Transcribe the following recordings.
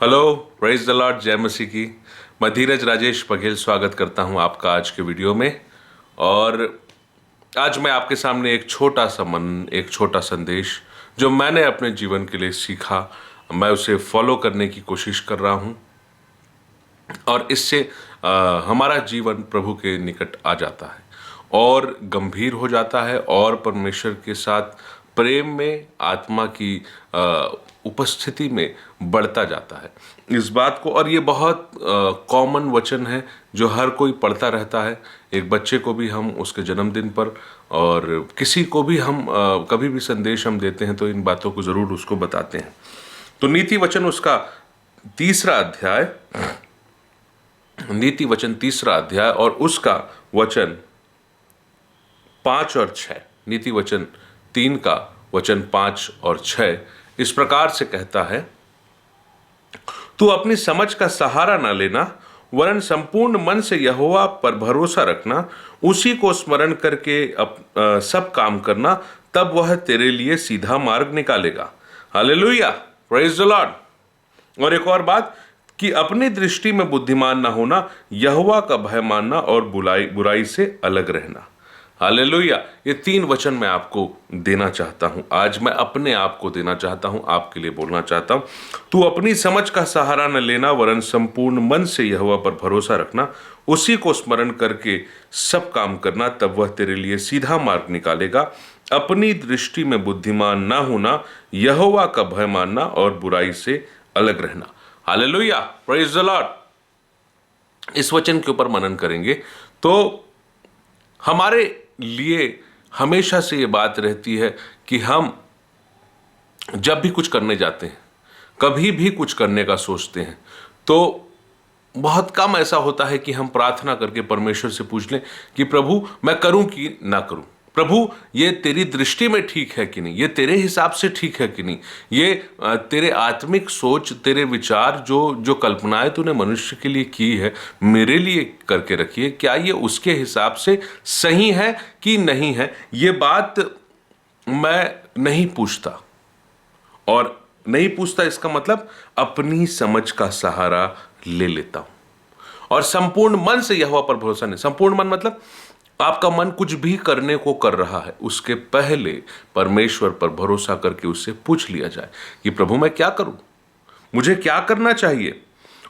Hello, praise the Lord, जय मसीह की। मैं धीरज राजेश बघेल स्वागत करता हूं आपका आज के वीडियो में। और आज मैं आपके सामने एक छोटा संदेश जो मैंने अपने जीवन के लिए सीखा, मैं उसे फॉलो करने की कोशिश कर रहा हूं और इससे हमारा जीवन प्रभु के निकट आ जाता है और गंभीर हो जाता है और परमेश्वर के साथ प्रेम में, आत्मा की उपस्थिति में बढ़ता जाता है इस बात को। और ये बहुत कॉमन वचन है जो हर कोई पढ़ता रहता है। एक बच्चे को भी हम उसके जन्मदिन पर और किसी को भी हम कभी भी संदेश हम देते हैं तो इन बातों को ज़रूर उसको बताते हैं। तो नीति वचन उसका तीसरा अध्याय और उसका वचन 5 और 6, नीति वचन 3 का वचन 5 और 6 इस प्रकार से कहता है, तू अपनी समझ का सहारा न लेना, वरन संपूर्ण मन से यहोवा पर भरोसा रखना, उसी को स्मरण करके सब काम करना, तब वह तेरे लिए सीधा मार्ग निकालेगा। Hallelujah, praise the Lord. और एक और बात कि अपनी दृष्टि में बुद्धिमान ना होना, यहोवा का भय मानना और बुराई से अलग रहना। हालेलुया। ये 3 वचन मैं आपको देना चाहता हूं। आज मैं अपने आप को देना चाहता हूं, आपके लिए बोलना चाहता हूं। तू अपनी समझ का सहारा न लेना, वरन संपूर्ण मन से यहोवा पर भरोसा रखना, उसी को स्मरण करके सब काम करना, तब वह तेरे लिए सीधा मार्ग निकालेगा। अपनी दृष्टि में बुद्धिमान ना होना, यहोवा का भय मानना और बुराई से अलग रहना। Hallelujah, praise the Lord. इस वचन के ऊपर मनन करेंगे तो हमारे लिए हमेशा से ये बात रहती है कि हम जब भी कुछ करने जाते हैं, कभी भी कुछ करने का सोचते हैं, तो बहुत कम ऐसा होता है कि हम प्रार्थना करके परमेश्वर से पूछ लें कि प्रभु मैं करूं कि ना करूं, प्रभु ये तेरी दृष्टि में ठीक है कि नहीं, ये तेरे हिसाब से ठीक है कि नहीं, ये तेरे आत्मिक सोच, तेरे विचार, जो कल्पनाएं तूने मनुष्य के लिए की है, मेरे लिए करके रखी है, क्या ये उसके हिसाब से सही है कि नहीं है। ये बात मैं नहीं पूछता। और नहीं पूछता इसका मतलब अपनी समझ का सहारा ले लेता हूं और संपूर्ण मन से यहोवा पर भरोसा नहीं। संपूर्ण मन मतलब आपका मन कुछ भी करने को कर रहा है, उसके पहले परमेश्वर पर भरोसा करके उससे पूछ लिया जाए कि प्रभु मैं क्या करूं, मुझे क्या करना चाहिए।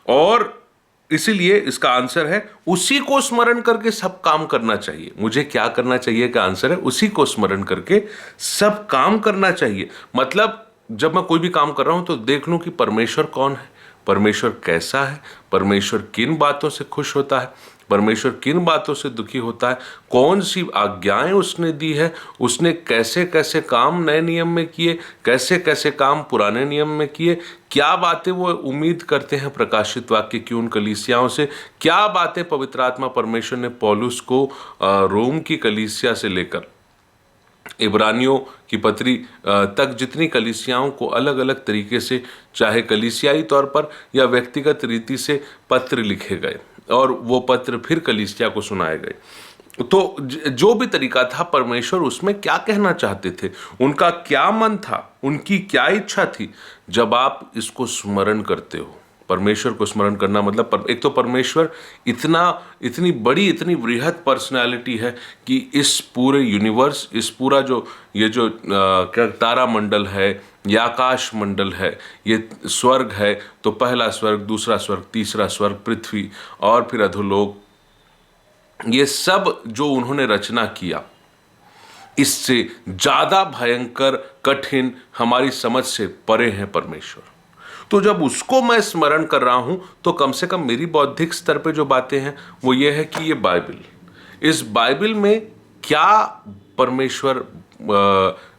और इसीलिए इसका आंसर है उसी को स्मरण करके सब काम करना चाहिए। मुझे क्या करना चाहिए का आंसर है उसी को स्मरण करके सब काम करना चाहिए। मतलब जब मैं कोई भी काम कर रहा हूं तो देख लूं कि परमेश्वर कौन है, परमेश्वर कैसा है, परमेश्वर किन बातों से खुश होता है, परमेश्वर किन बातों से दुखी होता है, कौन सी आज्ञाएं उसने दी है, उसने कैसे कैसे काम नए नियम में किए, कैसे कैसे काम पुराने नियम में किए, क्या बातें वो उम्मीद करते हैं प्रकाशित वाक्य की उन कलीसियाओं से, क्या बातें पवित्र आत्मा परमेश्वर ने पौलुस को रोम की कलीसिया से लेकर इब्रानियों की पत्री तक जितनी कलीसियाओं को अलग अलग तरीके से, चाहे कलीसियाई तौर पर या व्यक्तिगत रीति से पत्र लिखे गए और वो पत्र फिर कलीसिया को सुनाए गए। तो जो भी तरीका था, परमेश्वर उसमें क्या कहना चाहते थे, उनका क्या मन था, उनकी क्या इच्छा थी। जब आप इसको स्मरण करते हो, परमेश्वर को स्मरण करना मतलब एक तो परमेश्वर इतनी बड़ी, इतनी वृहद पर्सनालिटी है कि इस पूरे यूनिवर्स, इस पूरा जो क्या तारा मंडल है या आकाश मंडल है, ये स्वर्ग है, तो पहला स्वर्ग, दूसरा स्वर्ग, तीसरा स्वर्ग, पृथ्वी और फिर अधोलोक, ये सब जो उन्होंने रचना किया, इससे ज्यादा भयंकर, कठिन, हमारी समझ से परे है परमेश्वर। तो जब उसको मैं स्मरण कर रहा हूं तो कम से कम मेरी बौद्धिक स्तर पे जो बातें हैं वो ये है कि ये बाइबल, इस बाइबल में क्या परमेश्वर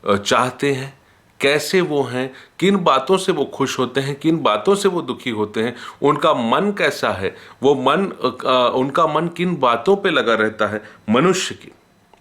चाहते हैं, कैसे वो हैं, किन बातों से वो खुश होते हैं, किन बातों से वो दुखी होते हैं, उनका मन कैसा है, वो मन उनका मन किन बातों पे लगा रहता है,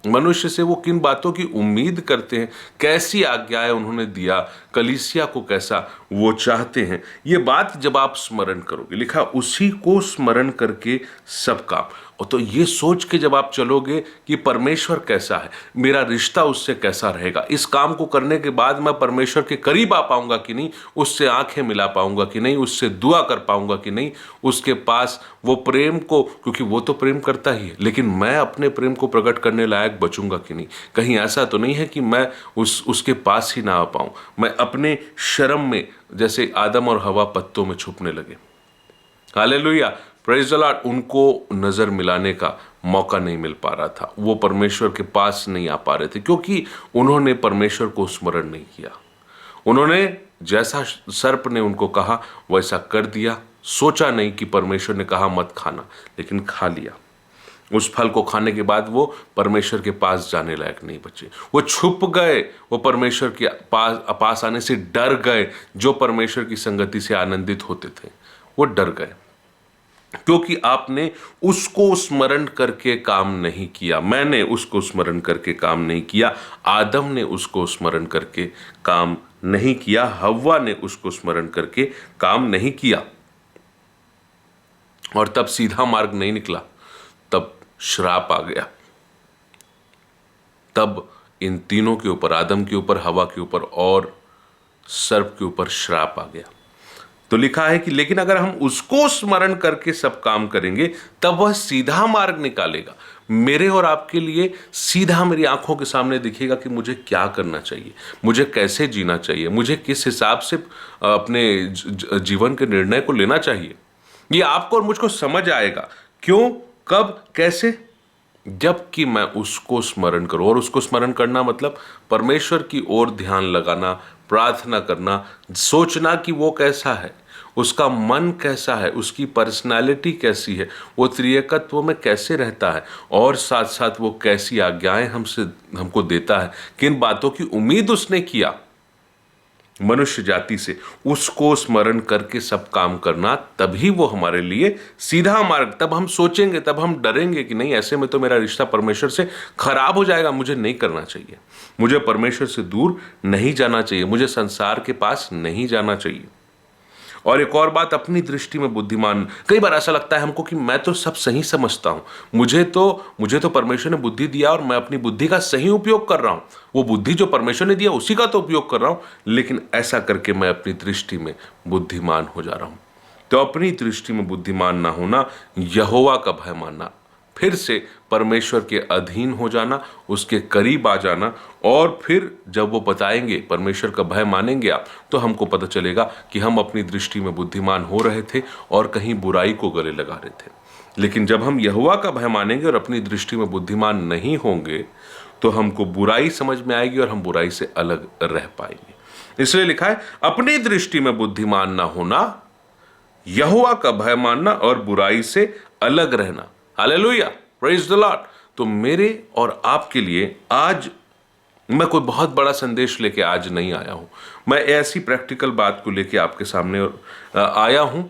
मनुष्य से वो किन बातों की उम्मीद करते हैं, कैसी आज्ञाएं उन्होंने दिया, कलीसिया को कैसा वो चाहते हैं। ये बात जब आप स्मरण करोगे, लिखा उसी को स्मरण करके सब काम, और तो ये सोच के जब आप चलोगे कि परमेश्वर कैसा है, मेरा रिश्ता उससे कैसा रहेगा, इस काम को करने के बाद मैं परमेश्वर के करीब आ पाऊंगा कि नहीं, उससे आंखें मिला पाऊंगा कि नहीं, उससे दुआ कर पाऊंगा कि नहीं, उसके पास वो प्रेम को, क्योंकि वो तो प्रेम करता ही है, लेकिन मैं अपने प्रेम को प्रकट करने लायक बचूंगा कि नहीं। कहीं ऐसा तो नहीं है कि मैं उसके पास ही ना आ पाऊं, मैं अपने शर्म में जैसे आदम और हवा पत्तों में छुपने लगे। Hallelujah, praise the Lord. उनको नजर मिलाने का मौका नहीं मिल पा रहा था, वो परमेश्वर के पास नहीं आ पा रहे थे, क्योंकि उन्होंने परमेश्वर को स्मरण नहीं किया। उन्होंने जैसा सर्प ने उनको कहा वैसा कर दिया, सोचा नहीं कि परमेश्वर ने कहा मत खाना, लेकिन खा लिया। उस फल को खाने के बाद वो परमेश्वर के पास जाने लायक नहीं बचे, वो छुप गए, वो परमेश्वर के पास आने से डर गए। जो परमेश्वर की संगति से आनंदित होते थे वो डर गए, क्योंकि आपने उसको स्मरण करके काम नहीं किया। मैंने उसको स्मरण करके काम नहीं किया, आदम ने उसको स्मरण करके काम नहीं किया, हव्वा ने उसको स्मरण करके काम नहीं किया। और तब सीधा मार्ग नहीं निकला, तब श्राप आ गया। तब इन तीनों के ऊपर, आदम के ऊपर, हवा के ऊपर और सर्प के ऊपर श्राप आ गया। तो लिखा है कि लेकिन अगर हम उसको स्मरण करके सब काम करेंगे तब वह सीधा मार्ग निकालेगा। मेरे और आपके लिए सीधा मेरी आंखों के सामने दिखेगा कि मुझे क्या करना चाहिए, मुझे कैसे जीना चाहिए, मुझे किस हिसाब से अपने जीवन के निर्णय को लेना चाहिए। ये आपको और मुझको समझ आएगा। क्यों, कब, कैसे? जबकि मैं उसको स्मरण करूं। और उसको स्मरण करना मतलब परमेश्वर की ओर ध्यान लगाना, प्रार्थना करना, सोचना कि वो कैसा है, उसका मन कैसा है, उसकी पर्सनालिटी कैसी है, वो त्रिएकत्व में कैसे रहता है, और साथ साथ वो कैसी आज्ञाएं हमको देता है, किन बातों की उम्मीद उसने किया मनुष्य जाति से, उसको स्मरण करके सब काम करना। तभी वो हमारे लिए सीधा मार्ग। तब हम सोचेंगे, तब हम डरेंगे कि नहीं, ऐसे में तो मेरा रिश्ता परमेश्वर से खराब हो जाएगा, मुझे नहीं करना चाहिए, मुझे परमेश्वर से दूर नहीं जाना चाहिए, मुझे संसार के पास नहीं जाना चाहिए। और एक और बात, अपनी दृष्टि में बुद्धिमान। कई बार ऐसा लगता है हमको कि मैं तो सब सही समझता हूं, मुझे तो परमेश्वर ने बुद्धि दिया और मैं अपनी बुद्धि का सही उपयोग कर रहा हूं, वो बुद्धि जो परमेश्वर ने दिया उसी का तो उपयोग कर रहा हूं, लेकिन ऐसा करके मैं अपनी दृष्टि में बुद्धिमान हो जा रहा हूं। तो अपनी दृष्टि में बुद्धिमान ना होना, यहोवा का भय मानना, फिर से परमेश्वर के अधीन हो जाना, उसके करीब आ जाना। और फिर जब वो बताएंगे, परमेश्वर का भय मानेंगे आप, तो हमको पता चलेगा कि हम अपनी दृष्टि में बुद्धिमान हो रहे थे और कहीं बुराई को गले लगा रहे थे। लेकिन जब हम यहोवा का भय मानेंगे और अपनी दृष्टि में बुद्धिमान नहीं होंगे, तो हमको बुराई समझ में आएगी और हम बुराई से अलग रह पाएंगे। इसलिए लिखा है, अपनी दृष्टि में बुद्धिमान ना होना, यहोवा का भय मानना और बुराई से अलग रहना। Hallelujah, praise the Lord. तो मेरे और आपके लिए आज मैं कोई बहुत बड़ा संदेश लेके आज नहीं आया हूं, मैं ऐसी प्रैक्टिकल बात को लेके आपके सामने आया हूं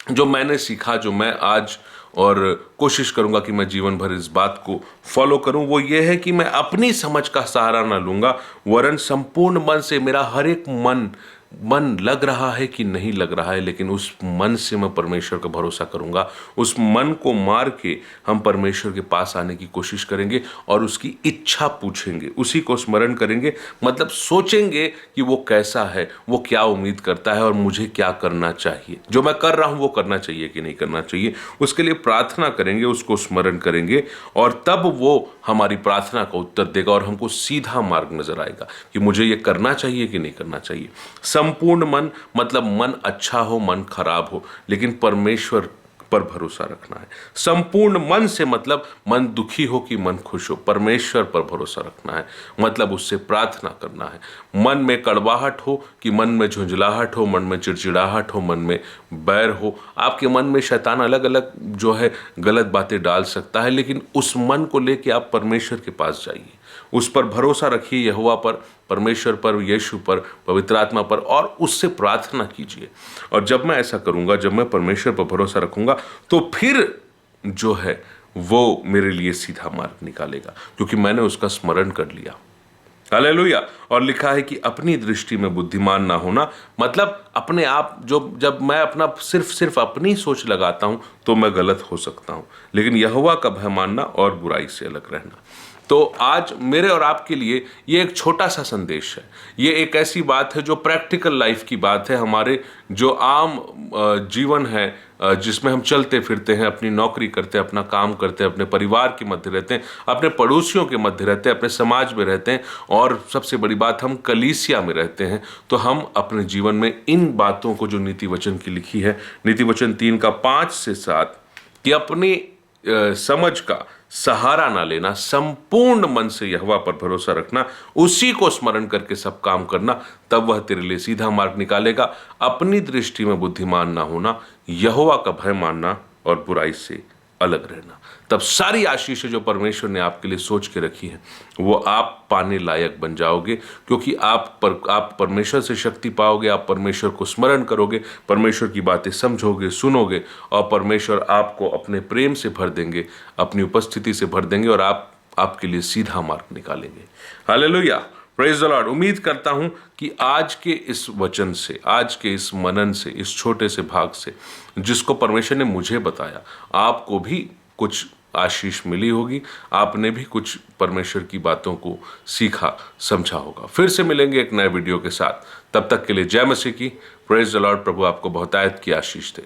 जो मैंने सीखा, जो मैं आज और कोशिश करूंगा कि मैं जीवन भर इस बात को फॉलो करूं। वो ये है कि मैं अपनी समझ का सहारा ना लूंगा, वरन संपूर्ण मन से, मेरा हर एक मन लग रहा है कि नहीं लग रहा है, लेकिन उस मन से मैं परमेश्वर का भरोसा करूंगा। उस मन को मार के हम परमेश्वर के पास आने की कोशिश करेंगे और उसकी इच्छा पूछेंगे, उसी को स्मरण करेंगे, मतलब सोचेंगे कि वो कैसा है, वो क्या उम्मीद करता है और मुझे क्या करना चाहिए, जो मैं कर रहा हूं वो करना चाहिए कि नहीं करना चाहिए। उसके लिए प्रार्थना करेंगे, उसको स्मरण करेंगे, और तब वो हमारी प्रार्थना का उत्तर देगा और हमको सीधा मार्ग नजर आएगा कि मुझे ये करना चाहिए कि नहीं करना चाहिए। संपूर्ण मन मतलब मन अच्छा हो, मन खराब हो, लेकिन परमेश्वर पर भरोसा रखना है। संपूर्ण मन से मतलब मन दुखी हो कि मन खुश हो, परमेश्वर पर भरोसा रखना है, मतलब उससे प्रार्थना करना है। मन में कड़वाहट हो कि मन में झुंझलाहट हो, मन में चिड़चिड़ाहट हो, मन में बैर हो। आपके मन में शैतान अलग अलग जो है गलत बातें डाल सकता है, लेकिन उस मन को लेके आप परमेश्वर के पास जाइए, उस पर भरोसा रखिए, यहोवा पर, परमेश्वर पर, यीशु पर, पवित्र आत्मा पर, और उससे प्रार्थना कीजिए। और जब मैं ऐसा करूंगा, जब मैं परमेश्वर पर भरोसा रखूंगा, तो फिर जो है वो मेरे लिए सीधा मार्ग निकालेगा, क्योंकि मैंने उसका स्मरण कर लिया। हालेलुया। और लिखा है कि अपनी दृष्टि में बुद्धिमान ना होना, मतलब अपने आप, जो जब मैं अपना सिर्फ अपनी सोच लगाता हूं तो मैं गलत हो सकता हूं, लेकिन यहोवा का भय मानना और बुराई से अलग रहना। तो आज मेरे और आपके लिए ये एक छोटा सा संदेश है। ये एक ऐसी बात है जो प्रैक्टिकल लाइफ की बात है, हमारे जो आम जीवन है, जिसमें हम चलते फिरते हैं, अपनी नौकरी करते हैं, अपना काम करते हैं, अपने परिवार के मध्य रहते हैं, अपने पड़ोसियों के मध्य रहते हैं, अपने समाज में रहते हैं, और सबसे बड़ी बात, हम कलीसिया में रहते हैं। तो हम अपने जीवन में इन बातों को, जो नीति वचन की लिखी है, नीति वचन 3 का 5 से 7, कि अपनी समझ का सहारा ना लेना, संपूर्ण मन से यहोवा पर भरोसा रखना, उसी को स्मरण करके सब काम करना, तब वह तेरे लिए सीधा मार्ग निकालेगा। अपनी दृष्टि में बुद्धिमान ना होना, यहोवा का भय मानना और बुराई से अलग रहना। तब सारी आशीष जो परमेश्वर ने आपके लिए सोच के रखी है, वो आप पाने लायक बन जाओगे, क्योंकि आप परमेश्वर से शक्ति पाओगे, आप परमेश्वर को स्मरण करोगे, परमेश्वर की बातें समझोगे, सुनोगे, और परमेश्वर आपको अपने प्रेम से भर देंगे, अपनी उपस्थिति से भर देंगे, और आपके लिए सीधा मार्ग निकालेंगे। Hallelujah, praise the Lord. उम्मीद करता हूं कि आज के इस वचन से, आज के इस मनन से, इस छोटे से भाग से, जिसको परमेश्वर ने मुझे बताया, आपको भी कुछ आशीष मिली होगी, आपने भी कुछ परमेश्वर की बातों को सीखा, समझा होगा। फिर से मिलेंगे एक नए वीडियो के साथ, तब तक के लिए जय मसीह की। Praise the Lord. प्रभु आपको बहुतायत की आशीष दे।